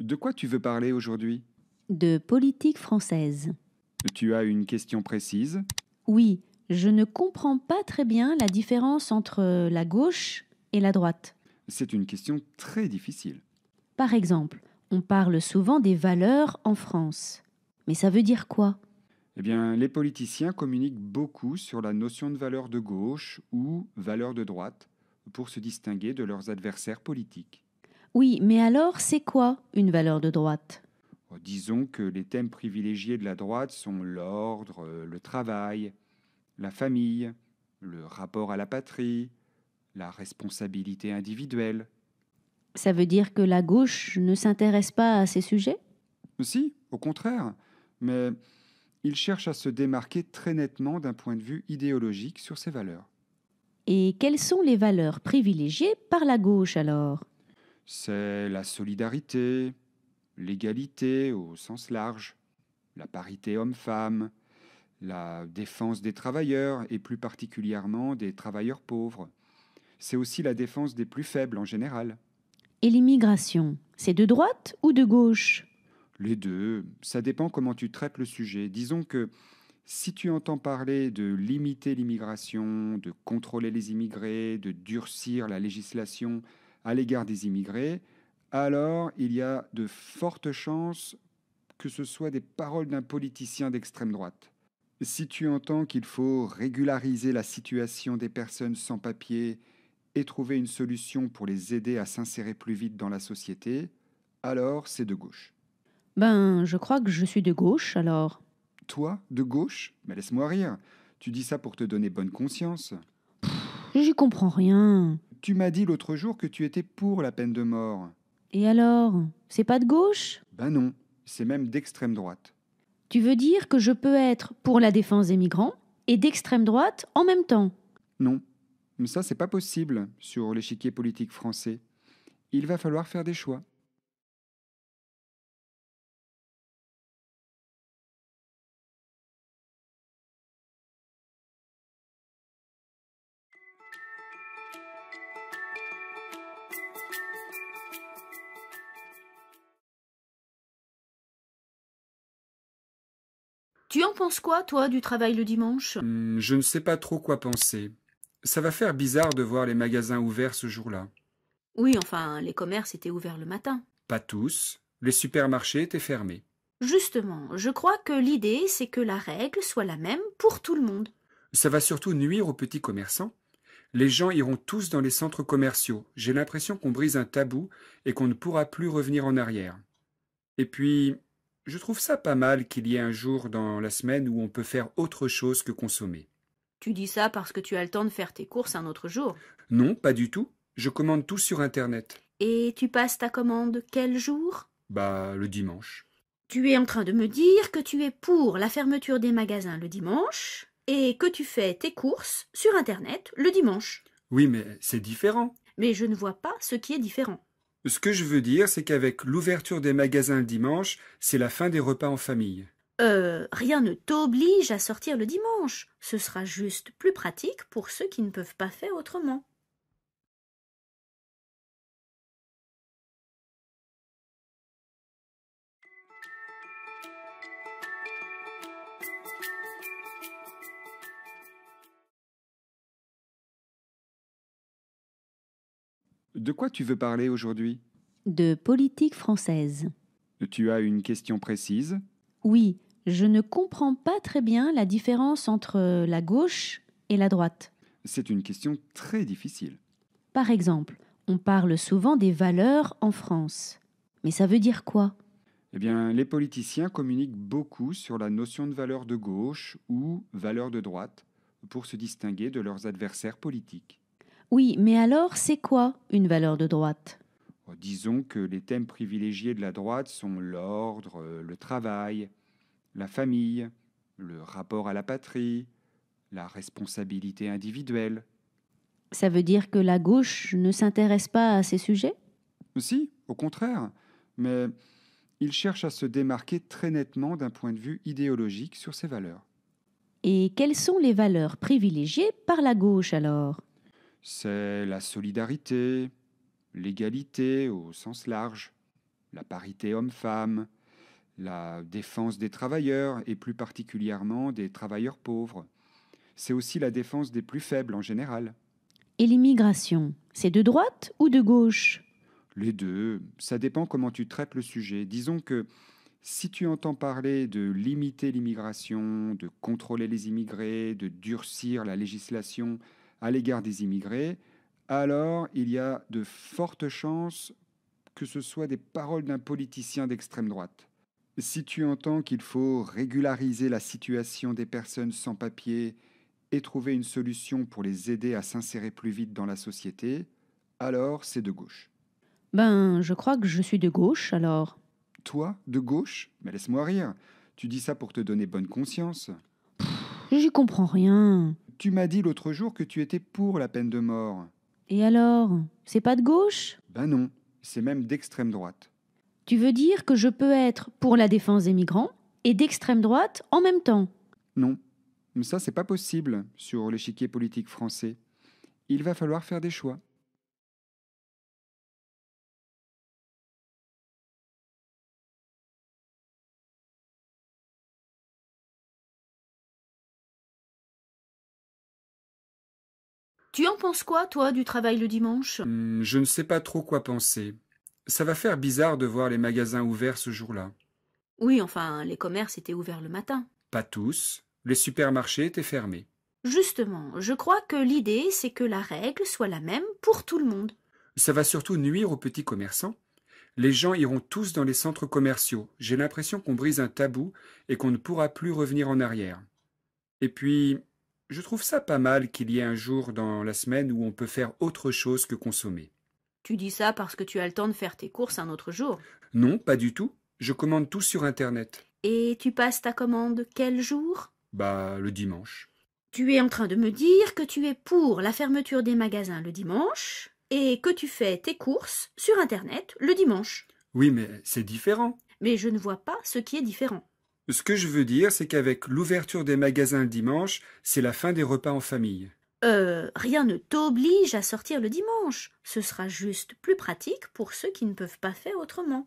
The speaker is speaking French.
De quoi tu veux parler aujourd'hui? De politique française. Tu as une question précise? Oui, je ne comprends pas très bien la différence entre la gauche et la droite. C'est une question très difficile. Par exemple, on parle souvent des valeurs en France. Mais ça veut dire quoi? Eh bien, les politiciens communiquent beaucoup sur la notion de valeur de gauche ou valeur de droite pour se distinguer de leurs adversaires politiques. Oui, mais alors c'est quoi une valeur de droite? Disons que les thèmes privilégiés de la droite sont l'ordre, le travail, la famille, le rapport à la patrie, la responsabilité individuelle. Ça veut dire que la gauche ne s'intéresse pas à ces sujets? Si, au contraire, mais ils cherchent à se démarquer très nettement d'un point de vue idéologique sur ces valeurs. Et quelles sont les valeurs privilégiées par la gauche alors? C'est la solidarité, l'égalité au sens large, la parité homme-femme, la défense des travailleurs et plus particulièrement des travailleurs pauvres. C'est aussi la défense des plus faibles en général. Et l'immigration, c'est de droite ou de gauche? Les deux, ça dépend comment tu traites le sujet. Disons que si tu entends parler de limiter l'immigration, de contrôler les immigrés, de durcir la législation à l'égard des immigrés, alors il y a de fortes chances que ce soit des paroles d'un politicien d'extrême droite. Si tu entends qu'il faut régulariser la situation des personnes sans papier et trouver une solution pour les aider à s'insérer plus vite dans la société, alors c'est de gauche. Ben, je crois que je suis de gauche alors. Toi, de gauche? Mais laisse-moi rire. Tu dis ça pour te donner bonne conscience. J'y comprends rien. Tu m'as dit l'autre jour que tu étais pour la peine de mort. Et alors? C'est pas de gauche? Ben non, c'est même d'extrême droite. Tu veux dire que je peux être pour la défense des migrants et d'extrême droite en même temps? Non, mais ça c'est pas possible sur l'échiquier politique français. Il va falloir faire des choix. Tu en penses quoi, toi, du travail le dimanche? Je ne sais pas trop quoi penser. Ça va faire bizarre de voir les magasins ouverts ce jour-là. Oui, enfin, les commerces étaient ouverts le matin. Pas tous. Les supermarchés étaient fermés. Justement, je crois que l'idée, c'est que la règle soit la même pour tout le monde. Ça va surtout nuire aux petits commerçants. Les gens iront tous dans les centres commerciaux. J'ai l'impression qu'on brise un tabou et qu'on ne pourra plus revenir en arrière. Et puis, je trouve ça pas mal qu'il y ait un jour dans la semaine où on peut faire autre chose que consommer. Tu dis ça parce que tu as le temps de faire tes courses un autre jour. Non, pas du tout. Je commande tout sur Internet. Et tu passes ta commande quel jour? Bah, le dimanche. Tu es en train de me dire que tu es pour la fermeture des magasins le dimanche et que tu fais tes courses sur Internet le dimanche. Oui, mais c'est différent. Mais je ne vois pas ce qui est différent. Ce que je veux dire, c'est qu'avec l'ouverture des magasins le dimanche, c'est la fin des repas en famille. Rien ne t'oblige à sortir le dimanche. Ce sera juste plus pratique pour ceux qui ne peuvent pas faire autrement. De quoi tu veux parler aujourd'hui? De politique française. Tu as une question précise? Oui, je ne comprends pas très bien la différence entre la gauche et la droite. C'est une question très difficile. Par exemple, on parle souvent des valeurs en France. Mais ça veut dire quoi? Eh bien, les politiciens communiquent beaucoup sur la notion de valeur de gauche ou valeur de droite pour se distinguer de leurs adversaires politiques. Oui, mais alors c'est quoi une valeur de droite? Disons que les thèmes privilégiés de la droite sont l'ordre, le travail, la famille, le rapport à la patrie, la responsabilité individuelle. Ça veut dire que la gauche ne s'intéresse pas à ces sujets? Si, au contraire, mais ils cherchent à se démarquer très nettement d'un point de vue idéologique sur ces valeurs. Et quelles sont les valeurs privilégiées par la gauche alors? C'est la solidarité, l'égalité au sens large, la parité homme-femme, la défense des travailleurs et plus particulièrement des travailleurs pauvres. C'est aussi la défense des plus faibles en général. Et l'immigration, c'est de droite ou de gauche? Les deux, ça dépend comment tu traites le sujet. Disons que si tu entends parler de limiter l'immigration, de contrôler les immigrés, de durcir la législation à l'égard des immigrés, alors il y a de fortes chances que ce soit des paroles d'un politicien d'extrême droite. Si tu entends qu'il faut régulariser la situation des personnes sans papier et trouver une solution pour les aider à s'insérer plus vite dans la société, alors c'est de gauche. Ben, je crois que je suis de gauche alors. Toi, de gauche? Mais laisse-moi rire. Tu dis ça pour te donner bonne conscience. J'y comprends rien. Tu m'as dit l'autre jour que tu étais pour la peine de mort. Et alors, c'est pas de gauche? Ben non, c'est même d'extrême droite. Tu veux dire que je peux être pour la défense des migrants et d'extrême droite en même temps? Non, ça c'est pas possible sur l'échiquier politique français. Il va falloir faire des choix. Tu en penses quoi, toi, du travail le dimanche? Je ne sais pas trop quoi penser. Ça va faire bizarre de voir les magasins ouverts ce jour-là. Oui, enfin, les commerces étaient ouverts le matin. Pas tous. Les supermarchés étaient fermés. Justement, je crois que l'idée, c'est que la règle soit la même pour tout le monde. Ça va surtout nuire aux petits commerçants. Les gens iront tous dans les centres commerciaux. J'ai l'impression qu'on brise un tabou et qu'on ne pourra plus revenir en arrière. Et puis, je trouve ça pas mal qu'il y ait un jour dans la semaine où on peut faire autre chose que consommer. Tu dis ça parce que tu as le temps de faire tes courses un autre jour. Non, pas du tout. Je commande tout sur Internet. Et tu passes ta commande quel jour? Bah, le dimanche. Tu es en train de me dire que tu es pour la fermeture des magasins le dimanche et que tu fais tes courses sur Internet le dimanche. Oui, mais c'est différent. Mais je ne vois pas ce qui est différent. Ce que je veux dire, c'est qu'avec l'ouverture des magasins le dimanche, c'est la fin des repas en famille. Rien ne t'oblige à sortir le dimanche. Ce sera juste plus pratique pour ceux qui ne peuvent pas faire autrement.